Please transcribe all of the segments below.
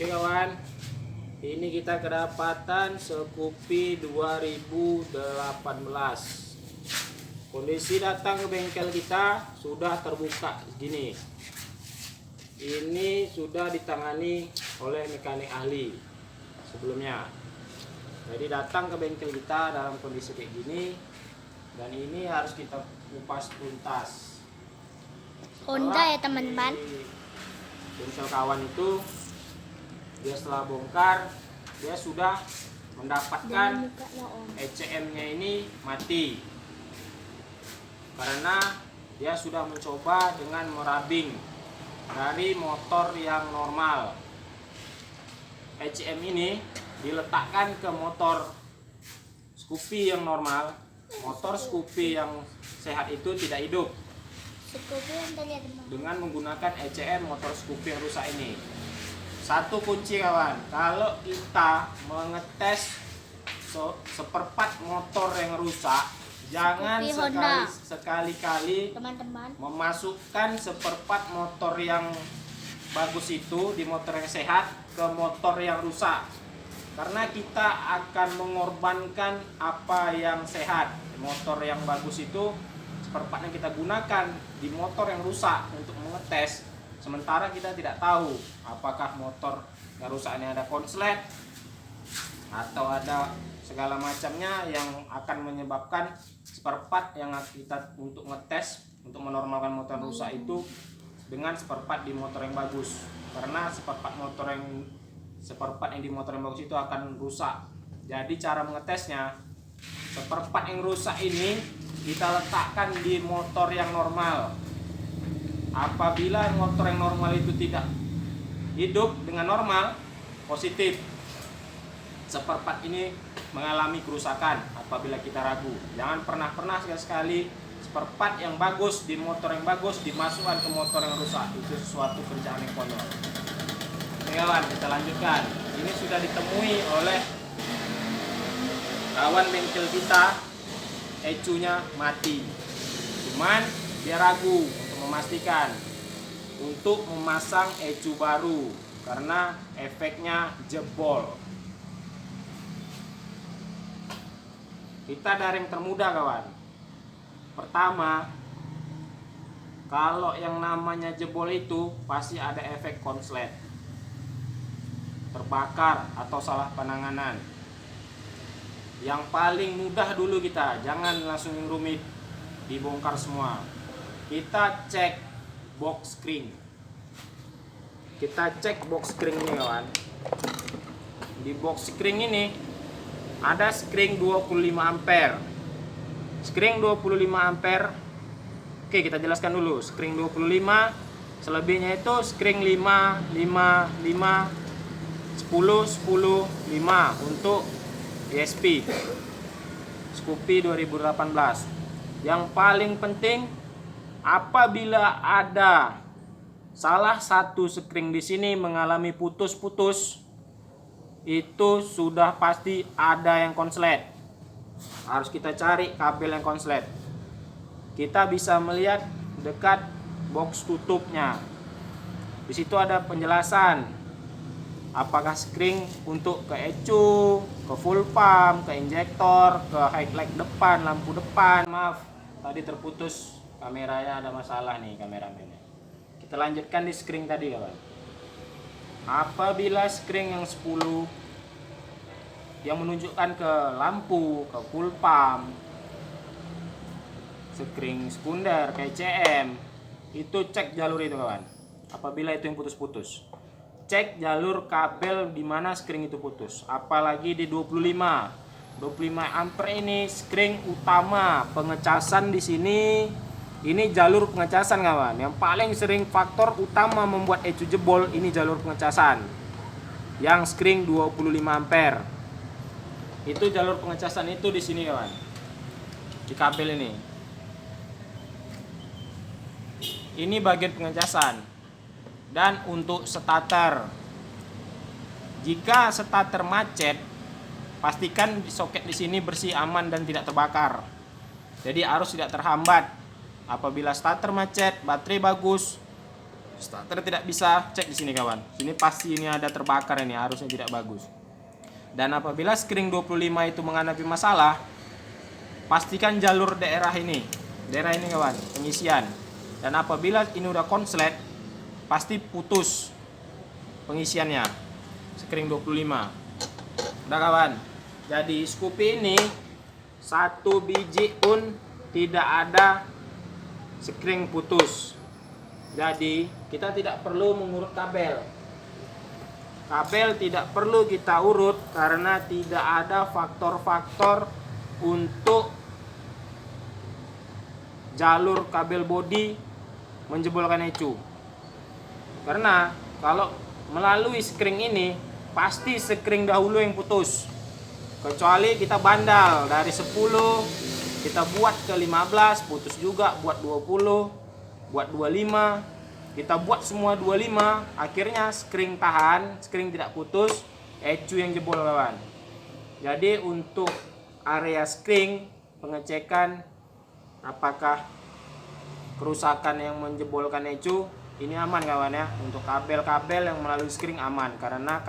Oke kawan, ini kita kedapatan Scoopy 2018. Kondisi datang ke bengkel kita sudah terbuka gini. Ini sudah ditangani oleh mekanik ahli sebelumnya. Jadi datang ke bengkel kita dalam kondisi kayak gini, dan ini harus kita kupas tuntas. Honda ya teman-teman. Bengkel kawan itu dia setelah bongkar, dia sudah mendapatkan ECM-nya ini mati karena dia sudah mencoba dengan merabing dari motor yang normal. ECM ini diletakkan ke motor Scoopy yang normal. Motor Scoopy yang sehat itu tidak hidup dengan menggunakan ECM motor Scoopy yang rusak ini. Satu kunci kawan, kalau kita mengetes seperempat motor yang rusak, jangan sekali-kali teman-teman memasukkan seperempat motor yang bagus itu di motor yang sehat ke motor yang rusak, karena kita akan mengorbankan apa yang sehat. Motor yang bagus itu seperempatnya kita gunakan di motor yang rusak untuk mengetes, sementara kita tidak tahu apakah motor yang rusak ini ada konslet atau ada segala macamnya yang akan menyebabkan seperempat yang kita untuk ngetes untuk menormalkan motor yang rusak itu dengan seperempat di motor yang bagus, karena seperempat yang di motor yang bagus itu akan rusak. Jadi cara mengetesnya, seperempat yang rusak ini kita letakkan di motor yang normal. Apabila motor yang normal itu tidak hidup dengan normal, positif, seperempat ini mengalami kerusakan. Apabila kita ragu, jangan pernah sekali-sekali seperempat yang bagus di motor yang bagus dimasukkan ke motor yang rusak. Itu sesuatu kerjaan yang konyol. Oke kawan, kita lanjutkan. Ini sudah ditemui oleh kawan bengkel kita, ECU-nya mati. Cuman dia ragu memastikan untuk memasang ECU baru karena efeknya jebol. Kita dari yang termudah kawan. Pertama, kalau yang namanya jebol itu pasti ada efek konslet, terbakar atau salah penanganan. Yang paling mudah dulu kita, jangan langsung yang rumit dibongkar semua. Kita cek box spring. Kita cek box spring ini kawan. Di box spring ini ada spring 25 ampere. Spring 25 ampere. Oke, kita jelaskan dulu. Spring 25, selebihnya itu spring 5 10 10 5 untuk ESP Scoopy 2018. Yang paling penting, apabila ada salah satu spring di sini mengalami putus-putus, itu sudah pasti ada yang konslet. Harus kita cari kabel yang konslet. Kita bisa melihat dekat box tutupnya. Di situ ada penjelasan apakah spring untuk ke ECU, ke full pump, ke injektor, ke headlight depan, lampu depan. Maaf, tadi terputus. Kameranya ada masalah nih, kameramennya. Kita lanjutkan di screen tadi kawan. Apabila screen yang 10 yang menunjukkan ke lampu, ke full pump, screen sekunder, ke ECM, itu cek jalur itu kawan. Apabila itu yang putus-putus, cek jalur kabel di mana screen itu putus. Apalagi di 25 ampere ini screen utama pengecasan di sini. Ini jalur pengecasan kawan. Yang paling sering faktor utama membuat ECU jebol ini jalur pengecasan. Yang screen 25 ampere. Itu jalur pengecasan itu di sini kawan. Di kabel ini. Ini bagian pengecasan. Dan untuk starter, jika starter macet, pastikan soket di sini bersih, aman dan tidak terbakar. Jadi arus tidak terhambat. Apabila starter macet, baterai bagus, Starter tidak bisa cek di sini kawan. Sini pasti ini ada terbakar ini, harusnya tidak bagus. Dan apabila screen 25 itu menghadapi masalah, pastikan jalur daerah ini kawan, pengisian. Dan apabila ini udah konslet, pasti putus pengisiannya. Screen 25. Udah kawan. Jadi Scoopy ini satu biji pun tidak ada screen putus. Jadi kita tidak perlu mengurut kabel. Kabel tidak perlu kita urut karena tidak ada faktor-faktor untuk jalur kabel bodi menjebolkan ecu. Karena kalau melalui screen ini pasti screen dahulu yang putus. Kecuali kita bandal dari 10 kita buat ke 15 putus juga, buat 20 buat 25, kita buat semua 25, akhirnya screen tahan, screen tidak putus, ecu yang jebol kawan. Jadi untuk area screen pengecekan apakah kerusakan yang menjebolkan ecu ini aman kawan ya. Untuk kabel-kabel yang melalui screen aman karena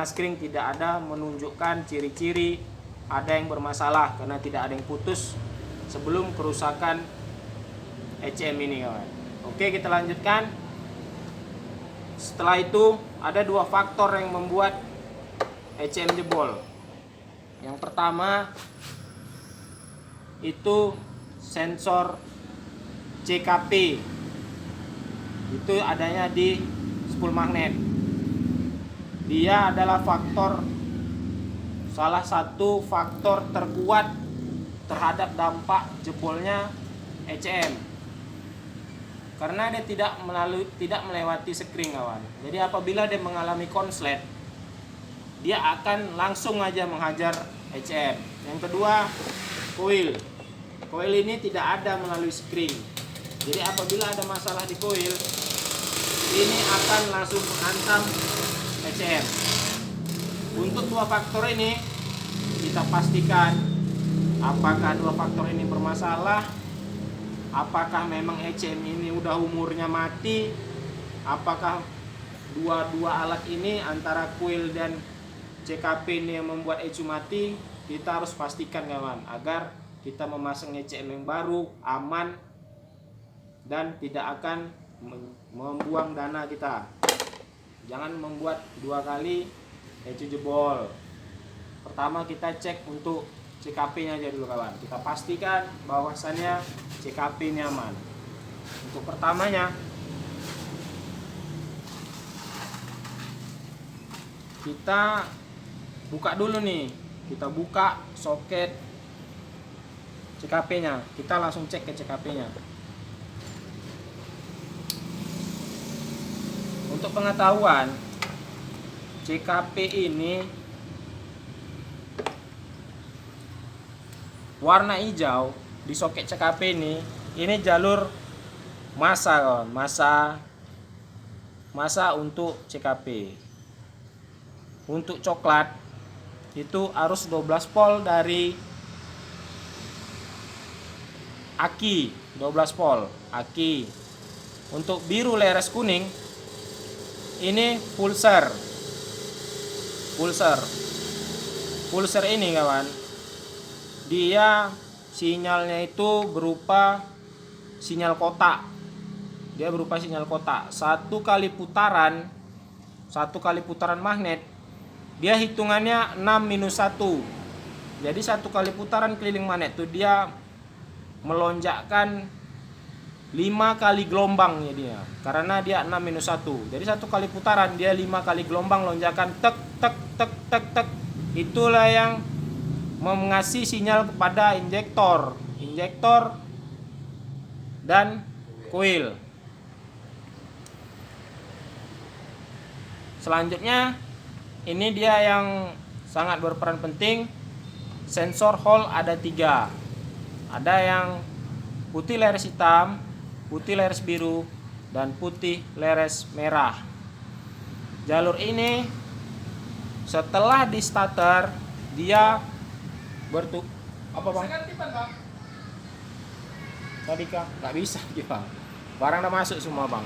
screen tidak ada menunjukkan ciri-ciri ada yang bermasalah karena tidak ada yang putus sebelum kerusakan ECM ini kawan. Oke, kita lanjutkan. Setelah itu ada dua faktor yang membuat ECM jebol. Yang pertama itu sensor CKP. Itu adanya di spool magnet. Dia adalah salah satu faktor terkuat terhadap dampak jebolnya ECM. Karena dia tidak melewati screen kawan. Jadi apabila dia mengalami konslet, dia akan langsung aja menghajar ECM. Yang kedua, coil. Coil ini tidak ada melalui screen. Jadi apabila ada masalah di coil, ini akan langsung menghantam ECM. Untuk dua faktor ini kita pastikan apakah dua faktor ini bermasalah. Apakah memang ECM ini udah umurnya mati? Apakah dua alat ini antara coil dan CKP ini yang membuat ECU mati? Kita harus pastikan kawan agar kita memasang ECM yang baru, aman dan tidak akan membuang dana kita. Jangan membuat dua kali ECU jebol. Pertama kita cek untuk CKP-nya aja dulu kawan. Kita pastikan bahwasannya CKP ini aman. Untuk pertamanya kita buka dulu nih. Kita buka soket CKP-nya. Kita langsung cek ke CKP-nya. Untuk pengetahuan, CKP ini warna hijau di soket CKP ini jalur massa kawan, massa untuk CKP. Untuk coklat itu arus 12 volt dari aki, 12 volt aki. Untuk biru leres kuning ini pulser ini kawan, dia sinyalnya itu berupa sinyal kotak. Dia berupa sinyal kotak. Satu kali putaran magnet, dia hitungannya 6-1. Jadi satu kali putaran keliling magnet itu dia melonjakkan 5 kali gelombangnya dia. Karena dia 6-1. Jadi satu kali putaran dia 5 kali gelombang lonjakan tek tek tek tek tek. Itulah yang mengasih sinyal kepada injektor dan coil. Selanjutnya ini dia yang sangat berperan penting. Sensor hole ada 3. Ada yang putih leres hitam, putih leres biru, dan putih leres merah. Jalur ini setelah di starter dia apa bang? Tadi kah? Nggak bisa bang. Barang udah masuk semua bang.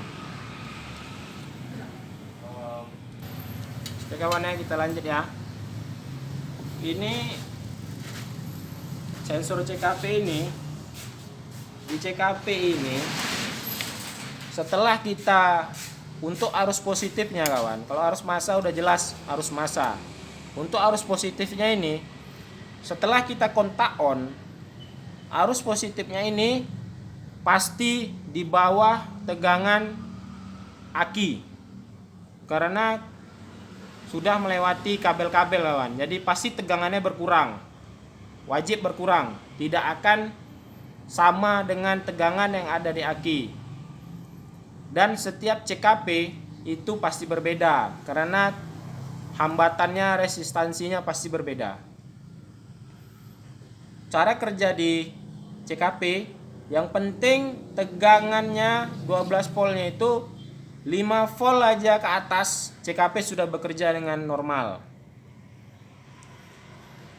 Oke kawannya, kita lanjut ya. Ini sensor CKP ini, di CKP ini setelah kita untuk arus positifnya kawan, kalau arus massa udah jelas arus massa. Untuk arus positifnya ini, setelah kita kontak on, arus positifnya ini pasti di bawah tegangan aki, karena sudah melewati kabel-kabel kawan. Jadi pasti tegangannya berkurang, wajib berkurang, tidak akan sama dengan tegangan yang ada di aki. Dan setiap CKP itu pasti berbeda, karena hambatannya, resistansinya pasti berbeda. Cara kerja di CKP, yang penting tegangannya 12 voltnya itu 5 volt aja ke atas, CKP sudah bekerja dengan normal.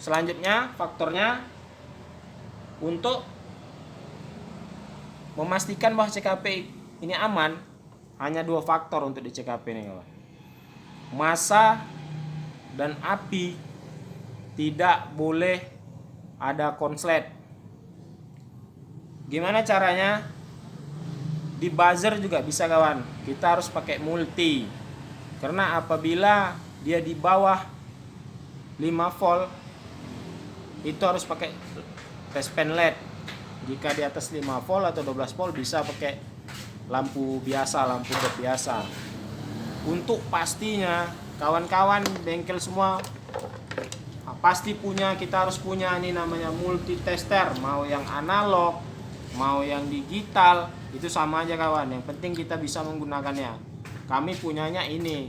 Selanjutnya faktornya, untuk memastikan bahwa CKP ini aman, hanya 2 faktor untuk di CKP ini kawan. Massa dan api tidak boleh ada konslet. Gimana caranya? Di buzzer juga bisa kawan. Kita harus pakai multi, karena apabila dia di bawah 5 volt itu harus pakai respen LED. Jika di atas 5 volt atau 12 volt bisa pakai lampu biasa, lampu LED biasa. Untuk pastinya kawan-kawan bengkel semua pasti punya, kita harus punya ini namanya multi tester, mau yang analog mau yang digital, itu sama aja kawan. Yang penting kita bisa menggunakannya. Kami punyanya ini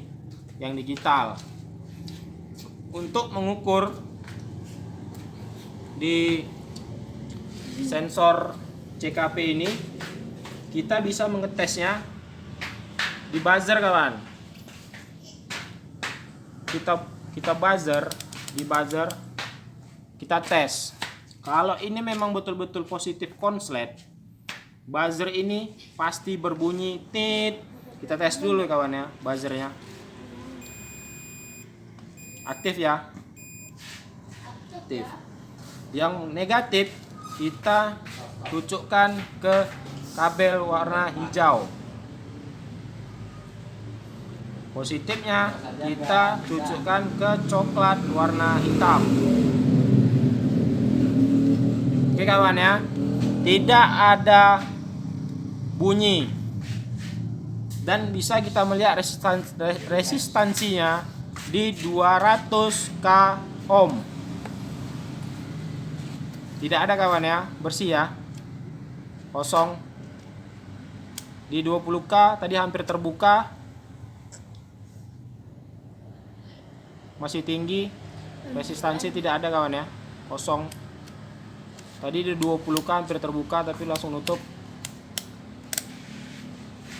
yang digital. Untuk mengukur di sensor CKP ini, kita bisa mengetesnya di buzzer kawan. Kita buzzer, di buzzer kita tes. Kalau ini memang betul-betul positif konslet, buzzer ini pasti berbunyi tit. Kita tes dulu kawan ya, buzzernya aktif ya, aktif. Yang negatif kita tucukkan ke kabel warna hijau. Positifnya kita tucukkan ke coklat warna hitam. Oke kawan ya, tidak ada bunyi, dan bisa kita melihat resistansinya di 200 k ohm. Tidak ada kawan ya, bersih ya, kosong. Di 20 k tadi hampir terbuka, masih tinggi, resistansi tidak ada kawan ya, kosong. Tadi di 20 k hampir terbuka tapi langsung nutup.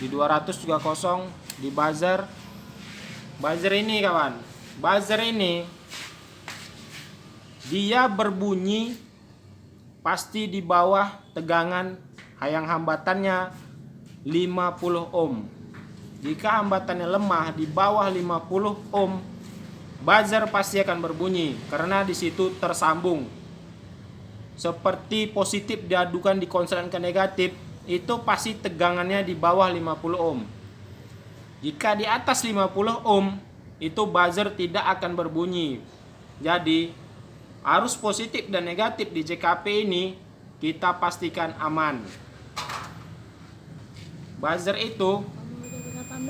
Di 200 juga kosong. Di buzzer ini kawan, buzzer ini dia berbunyi pasti di bawah tegangan yang hambatannya 50 ohm. Jika hambatannya lemah di bawah 50 ohm, buzzer pasti akan berbunyi karena di situ tersambung. Seperti positif diadukan di konslet ke negatif, itu pasti tegangannya di bawah 50 ohm. Jika di atas 50 ohm, itu buzzer tidak akan berbunyi. Jadi arus positif dan negatif di CKP ini kita pastikan aman. Buzzer itu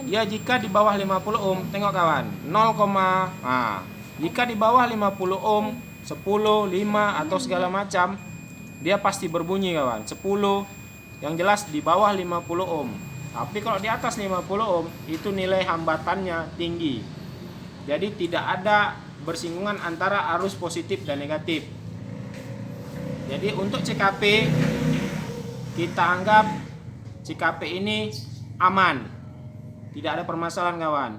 ya jika di bawah 50 ohm, tengok kawan, 0, jika di bawah 50 ohm, 10, 5 atau segala macam, dia pasti berbunyi kawan. 10 yang jelas di bawah 50 ohm. Tapi kalau di atas 50 ohm itu nilai hambatannya tinggi. Jadi tidak ada bersinggungan antara arus positif dan negatif. Jadi untuk CKP kita anggap CKP ini aman, tidak ada permasalahan kawan.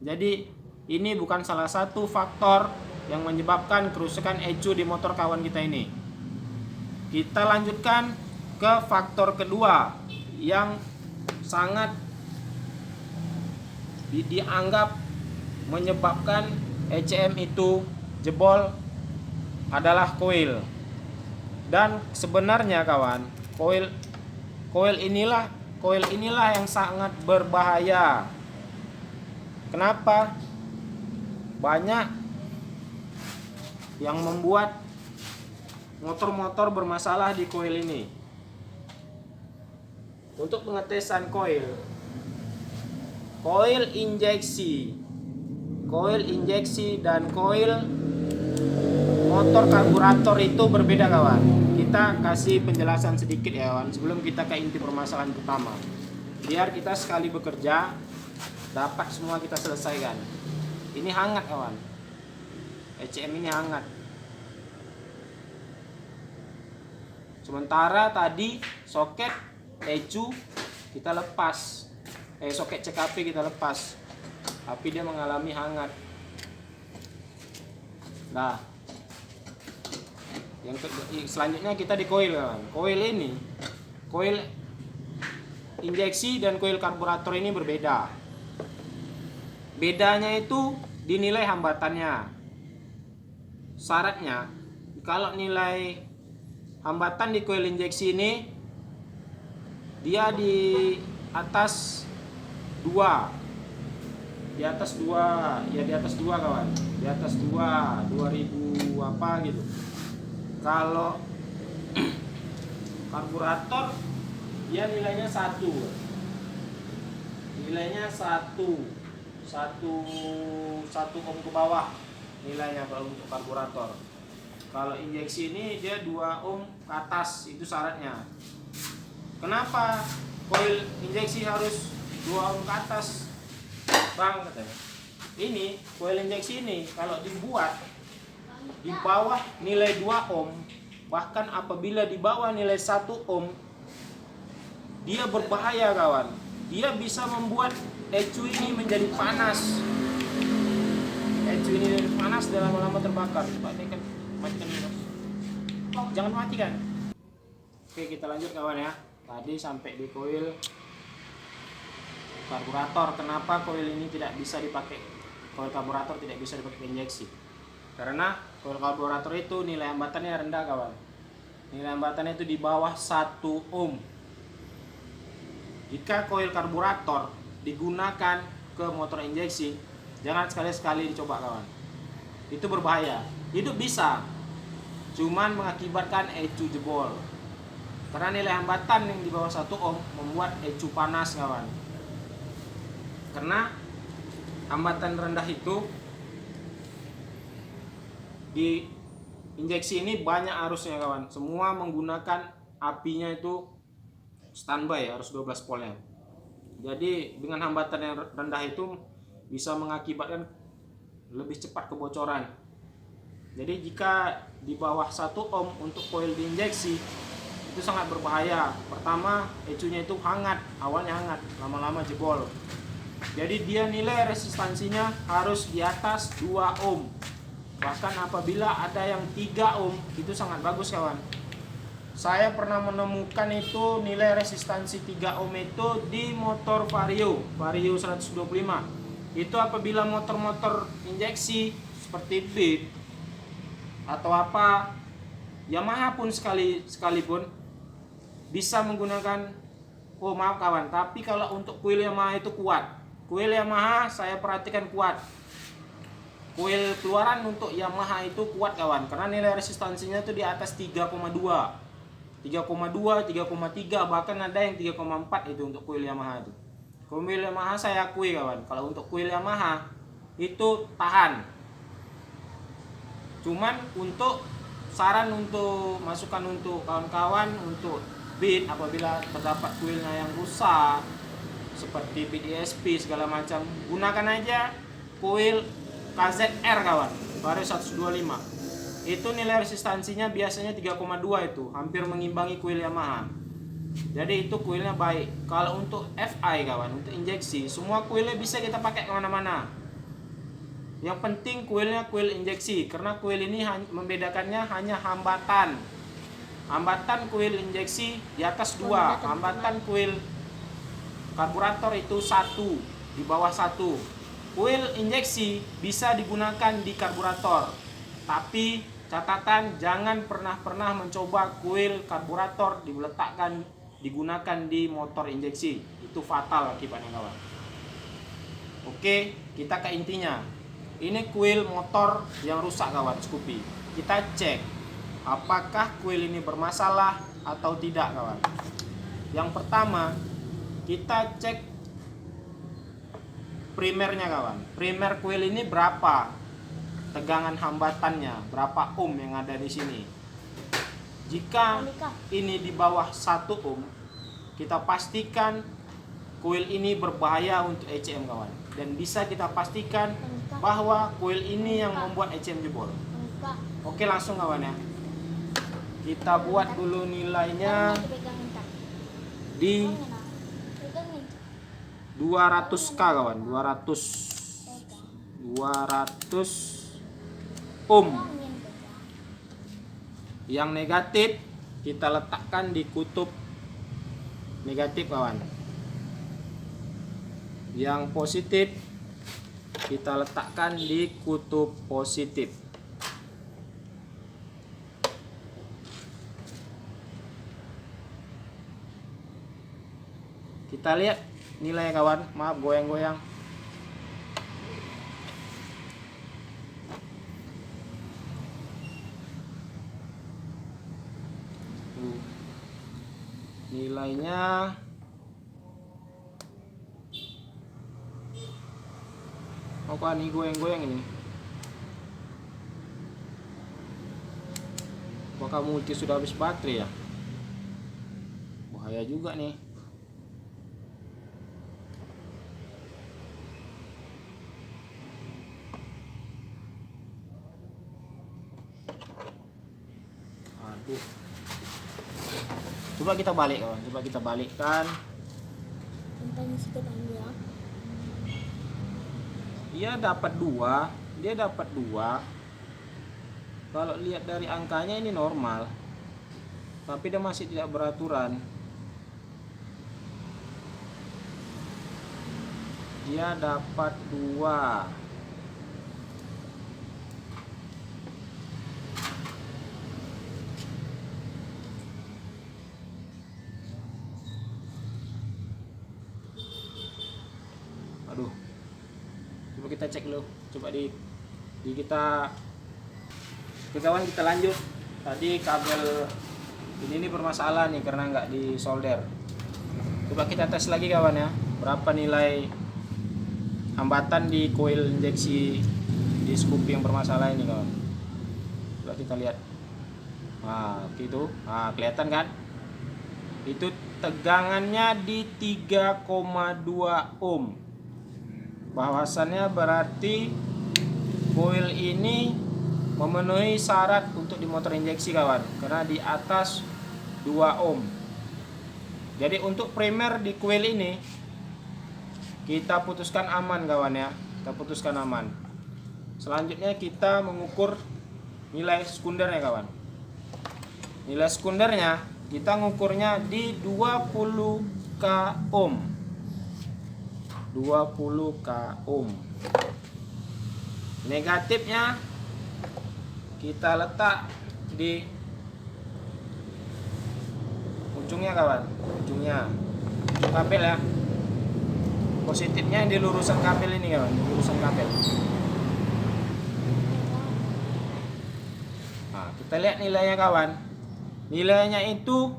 Jadi ini bukan salah satu faktor yang menyebabkan kerusakan ECU di motor kawan kita ini. Kita lanjutkan ke faktor kedua yang sangat dianggap menyebabkan ECM itu jebol adalah koil. Dan sebenarnya kawan, koil inilah yang sangat berbahaya. Kenapa? Banyak yang membuat motor-motor bermasalah di koil ini. Untuk pengetesan koil injeksi dan koil motor karburator itu berbeda kawan. Kita kasih penjelasan sedikit ya kawan, sebelum kita ke inti permasalahan pertama, biar kita sekali bekerja dapat semua kita selesaikan. Ini hangat kawan, ECM ini hangat. Sementara tadi soket ECU kita lepas, soket CKP kita lepas, tapi dia mengalami hangat. Nah, yang selanjutnya kita di koil kawan. Koil injeksi dan koil karburator ini berbeda. Bedanya itu di nilai hambatannya. Syaratnya kalau nilai hambatan di koil injeksi ini dia di atas 2. Di atas 2 kawan. Di atas 2000 apa gitu. Kalau karburator dia nilainya 1. Nilainya 1 ohm ke bawah nilainya kalau untuk karburator. Kalau injeksi ini dia 2 ohm ke atas, itu syaratnya. Kenapa koil injeksi harus 2 ohm ke atas, Bang, katanya? Ini koil injeksi ini kalau dibuat di bawah nilai 2 ohm, bahkan apabila di bawah nilai 1 ohm, dia berbahaya kawan. Dia bisa membuat ECU ini menjadi panas. ECU ini panas dan lama-lama terbakar. Matikan ini. Jangan matikan. Oke, kita lanjut kawan ya. Tadi sampai di koil karburator. Kenapa koil ini tidak bisa dipakai? Koil karburator tidak bisa dipakai injeksi. Karena koil karburator itu nilai hambatannya rendah kawan. Nilai hambatannya itu di bawah 1 ohm. Jika koil karburator digunakan ke motor injeksi, jangan sekali-sekali dicoba kawan. Itu berbahaya. Itu bisa, cuman mengakibatkan ECU jebol. Karena nilai hambatan yang di bawah 1 ohm membuat ECU panas kawan. Karena hambatan rendah itu di injeksi ini banyak arusnya kawan. Semua menggunakan apinya itu standby, harus 12 voltnya. Jadi dengan hambatan yang rendah itu bisa mengakibatkan lebih cepat kebocoran. Jadi jika di bawah 1 ohm untuk koil diinjeksi itu sangat berbahaya. Pertama, ECU-nya itu hangat, awalnya hangat, lama-lama jebol. Jadi dia nilai resistansinya harus di atas 2 ohm. Bahkan apabila ada yang 3 ohm, itu sangat bagus kawan. Saya pernah menemukan itu nilai resistansi 3 ohm itu di motor Vario 125. Itu apabila motor-motor injeksi seperti Beat atau apa, Yamaha pun sekalipun bisa menggunakan, oh maaf kawan, tapi kalau untuk kuil Yamaha itu kuat. Kuil Yamaha saya perhatikan kuat. Kuil keluaran untuk Yamaha itu kuat kawan, karena nilai resistansinya itu di atas 3,2, 3,3, bahkan ada yang 3,4 itu untuk kuil Yamaha itu. Kuil Yamaha saya akui kawan, kalau untuk kuil Yamaha itu tahan. Cuman untuk saran, untuk masukan untuk kawan-kawan untuk Beat, apabila terdapat kuilnya yang rusak seperti Beat ESP segala macam, gunakan aja kuil KZR kawan, Vario 125. Itu nilai resistansinya biasanya 3,2, itu hampir mengimbangi kuil Yamaha. Jadi itu kuilnya baik. Kalau untuk FI kawan, untuk injeksi, semua kuilnya bisa kita pakai kemana-mana. Yang penting kuilnya kuil injeksi, karena kuil ini membedakannya hanya hambatan. Hambatan kuil injeksi di atas 2, hambatan kuil karburator itu 1, di bawah 1. kuil injeksi bisa digunakan di karburator, tapi catatan jangan pernah mencoba kuil karburator digunakan di motor injeksi. Itu fatal akibatnya kawan. Oke, kita ke intinya. Ini kuil motor yang rusak kawan, Scoopy. Kita cek apakah kuil ini bermasalah atau tidak kawan. Yang pertama, kita cek primernya kawan. Primer kuil ini berapa tegangan hambatannya, berapa ohm yang ada di sini. Jika ini di bawah 1 ohm, kita pastikan kuil ini berbahaya untuk ECM kawan. Dan bisa kita pastikan bahwa kuil ini yang membuat ECM jebol. Oke, langsung kawan ya. Kita buat dulu nilainya di 200k kawan, 200 ohm. Yang negatif kita letakkan di kutub negatif kawan. Yang positif kita letakkan di kutub positif. Kita lihat nilai kawan, maaf goyang-goyang. Nilainya apa nih goyang-goyang ini? Apakah multi sudah habis baterai ya? Bahaya juga nih. Aduh. Coba kita balik kawan, coba kita balikkan. Dia dapat 2. Kalau lihat dari angkanya ini normal, tapi dia masih tidak beraturan. Dia dapat 2. Aduh, coba kita cek dulu. Coba di kita, oke kawan, kita lanjut. Tadi kabel ini bermasalah nih karena nggak disolder. Coba kita tes lagi kawan ya, berapa nilai hambatan di koil injeksi di Scoopy yang bermasalah ini kawan. Coba kita lihat. Nah gitu, nah kelihatan kan, itu tegangannya di 3,2 ohm. Bahwasannya berarti koil ini memenuhi syarat untuk di motor injeksi kawan, karena di atas 2 ohm. Jadi untuk primer di koil ini kita putuskan aman kawan ya, kita putuskan aman. Selanjutnya kita mengukur nilai sekundernya kawan. Nilai sekundernya kita ngukurnya di 20k ohm. 20k ohm. Negatifnya kita letak di ujungnya kawan, ujung kabel ya. Positifnya di lurusan kabel ini kawan, lurusan kabel. Nah, kita lihat nilainya kawan. Nilainya itu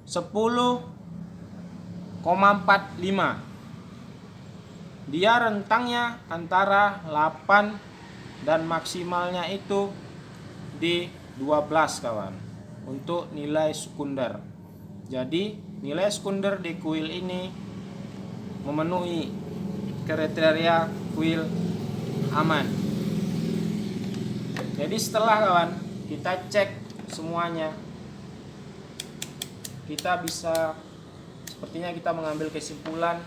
10,45. Dia rentangnya antara 8 dan maksimalnya itu di 12 kawan untuk nilai sekunder. Jadi nilai sekunder di kuil ini memenuhi kriteria kuil aman. Jadi setelah kawan kita cek semuanya, kita bisa sepertinya kita mengambil kesimpulan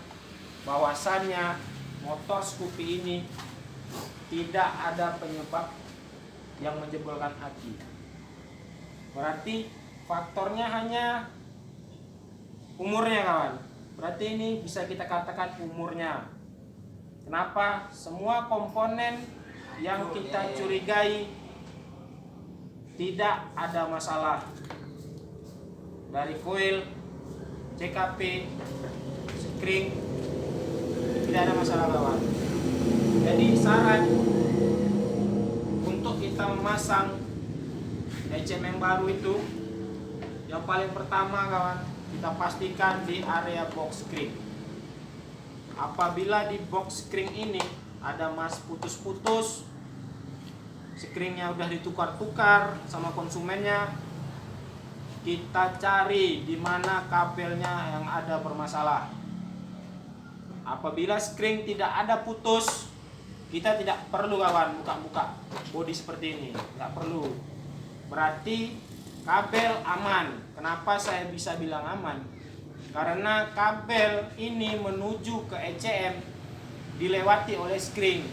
bahwasannya motor Scoopy ini tidak ada penyebab yang menjebolkan aki. Berarti faktornya hanya umurnya kawan. Berarti ini bisa kita katakan umurnya. Kenapa? Semua komponen yang kita curigai tidak ada masalah. Dari koil, CKP, spring, tidak ada masalah kawan. Jadi saran untuk kita memasang ECM yang baru itu, yang paling pertama kawan, kita pastikan di area box spring. Apabila di box spring ini ada mas putus-putus, springnya udah ditukar-tukar sama konsumennya, kita cari di mana kabelnya yang ada bermasalah. Apabila spring tidak ada putus, kita tidak perlu kawan buka-buka bodi seperti ini, nggak perlu. Berarti kabel aman. Kenapa saya bisa bilang aman? Karena kabel ini menuju ke ECM dilewati oleh spring.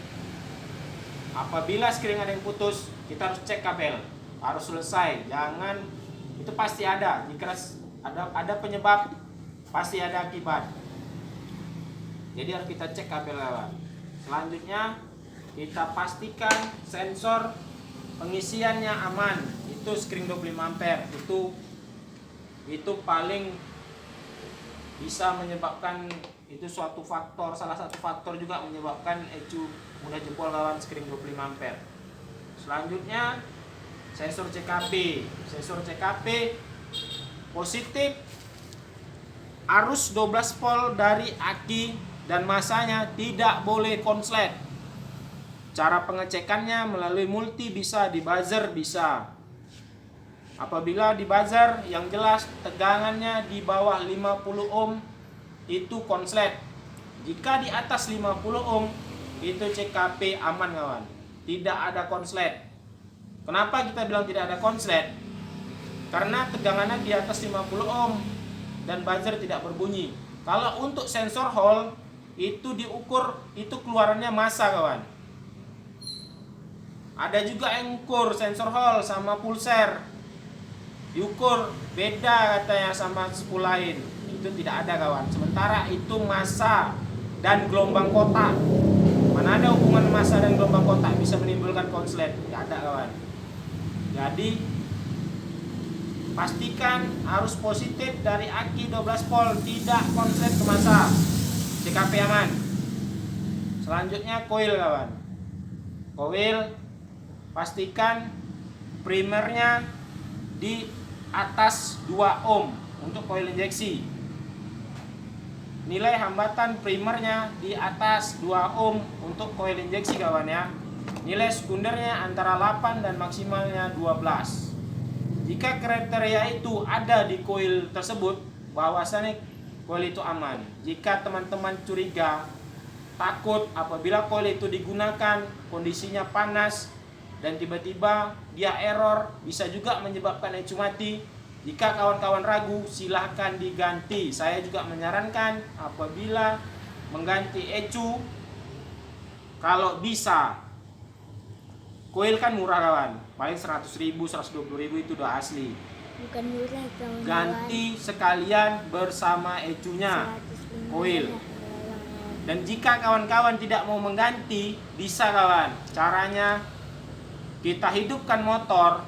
Apabila spring ada yang putus, kita harus cek kabel, harus selesai. Jangan, itu pasti ada. Jika ada penyebab, pasti ada akibat. Jadi harus kita cek kabel kawan. Selanjutnya kita pastikan sensor pengisiannya aman. Itu spring 25 ampere. Itu paling bisa menyebabkan, itu suatu faktor, salah satu faktor juga menyebabkan ECU mudah jebol kawan, spring 25 ampere. Selanjutnya sensor CKP. Sensor CKP positif, arus 12 volt dari aki dan masanya tidak boleh konslet. Cara pengecekannya melalui multi bisa, di buzzer bisa. Apabila di buzzer yang jelas tegangannya di bawah 50 ohm itu konslet. Jika di atas 50 ohm itu CKP aman kawan, tidak ada konslet. Kenapa kita bilang tidak ada konslet? Karena tegangannya di atas 50 ohm dan buzzer tidak berbunyi. Kalau untuk sensor Hall itu diukur, itu keluarannya massa kawan. Ada juga yang ukur sensor Hall sama pulser, diukur beda katanya sama spool lain. Itu tidak ada kawan. Sementara itu massa dan gelombang kotak. Mana ada hubungan massa dan gelombang kotak bisa menimbulkan konslet? Tidak ada kawan. Jadi pastikan arus positif dari aki 12 volt, tidak konslet ke massa. CKP aman. Selanjutnya koil kawan. Koil pastikan primernya di atas 2 ohm untuk koil injeksi. Nilai hambatan primernya di atas 2 ohm untuk koil injeksi kawan ya. Nilai sekundernya antara 8 dan maksimalnya 12. Jika kriteria itu ada di koil tersebut, bahwasannya koil itu aman. Jika teman-teman curiga, takut apabila koil itu digunakan kondisinya panas dan tiba-tiba dia error, bisa juga menyebabkan ECU mati. Jika kawan-kawan ragu, silahkan diganti. Saya juga menyarankan apabila mengganti ECU, kalau bisa, koil kan murah kawan, paling 100.000, 120.000 itu udah asli. Bukan murah, kawan. Ganti sekalian bersama ECU-nya, koil. Dan jika kawan-kawan tidak mau mengganti, bisa kawan. Caranya, kita hidupkan motor,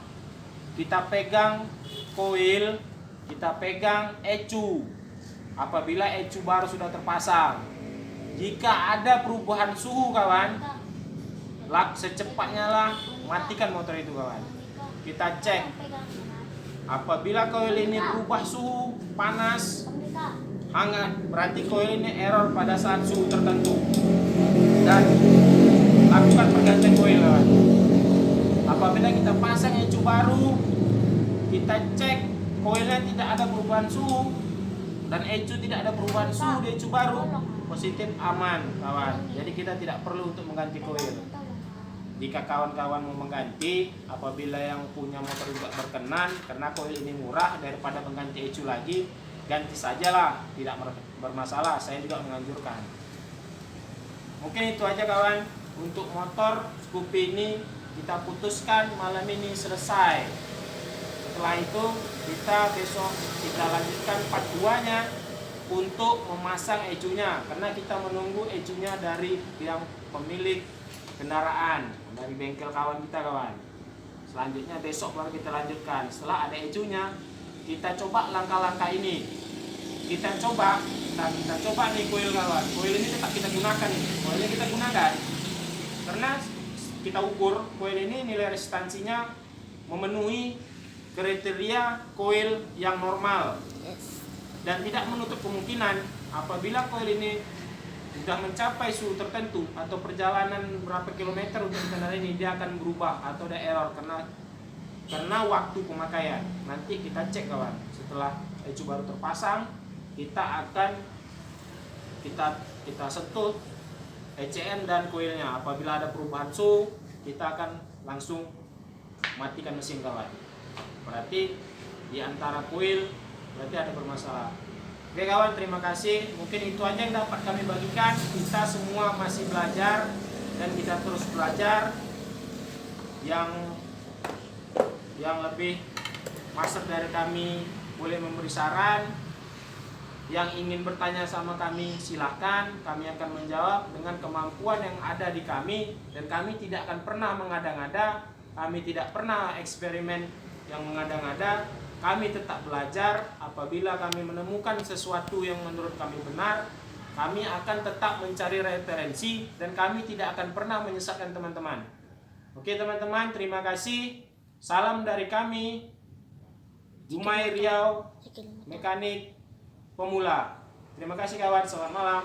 kita pegang koil, kita pegang ECU. Apabila ECU baru sudah terpasang, jika ada perubahan suhu kawan, secepatnya lah matikan motor itu kawan. Kita cek. Apabila koil ini berubah suhu, panas, hangat, berarti koil ini error pada saat suhu tertentu. Dan lakukan pergantian koil kawan. Apabila kita pasang ECU baru, kita cek koilnya tidak ada perubahan suhu dan ECU tidak ada perubahan suhu di ECU baru, positif aman kawan. Jadi kita tidak perlu untuk mengganti koil. Jika kawan-kawan mau mengganti, apabila yang punya motor juga berkenan, karena koil ini murah, daripada mengganti ECU lagi, ganti sajalah, tidak bermasalah. Saya juga menganjurkan. Mungkin itu aja kawan untuk motor Scoopy ini. Kita putuskan malam ini selesai. Setelah itu kita besok kita lanjutkan part 2-nya untuk memasang ecunya, karena kita menunggu ecunya dari yang pemilik kendaraan, dari bengkel kawan kita kawan. Selanjutnya besok baru kita lanjutkan. Setelah ada ecunya, kita coba langkah-langkah ini. Kita coba nih koil kawan. Koil ini tetap kita gunakan nih. Koilnya kita gunakan karena kita ukur koil ini nilai resistansinya memenuhi kriteria koil yang normal. Dan tidak menutup kemungkinan apabila koil ini sudah mencapai suhu tertentu atau perjalanan berapa kilometer untuk kendaraan ini, dia akan berubah atau ada error karena waktu pemakaian. Nanti kita cek kawan, setelah ecu baru terpasang kita akan kita sentuh ECN dan koilnya. Apabila ada perubahan suhu, kita akan langsung matikan mesin kawan. Berarti di antara koil berarti ada bermasalah. Oke kawan, terima kasih. Mungkin itu aja yang dapat kami bagikan. Kita semua masih belajar dan kita terus belajar. Yang lebih master dari kami boleh memberi saran. Yang ingin bertanya sama kami silahkan, kami akan menjawab dengan kemampuan yang ada di kami. Dan kami tidak akan pernah mengada-ngada, kami tidak pernah eksperimen yang mengada-ngada. Kami tetap belajar. Apabila kami menemukan sesuatu yang menurut kami benar, kami akan tetap mencari referensi dan kami tidak akan pernah menyesatkan teman-teman. Oke teman-teman, terima kasih. Salam dari kami, Jumai Riau, mekanik pemula. Terima kasih kawan, selamat malam.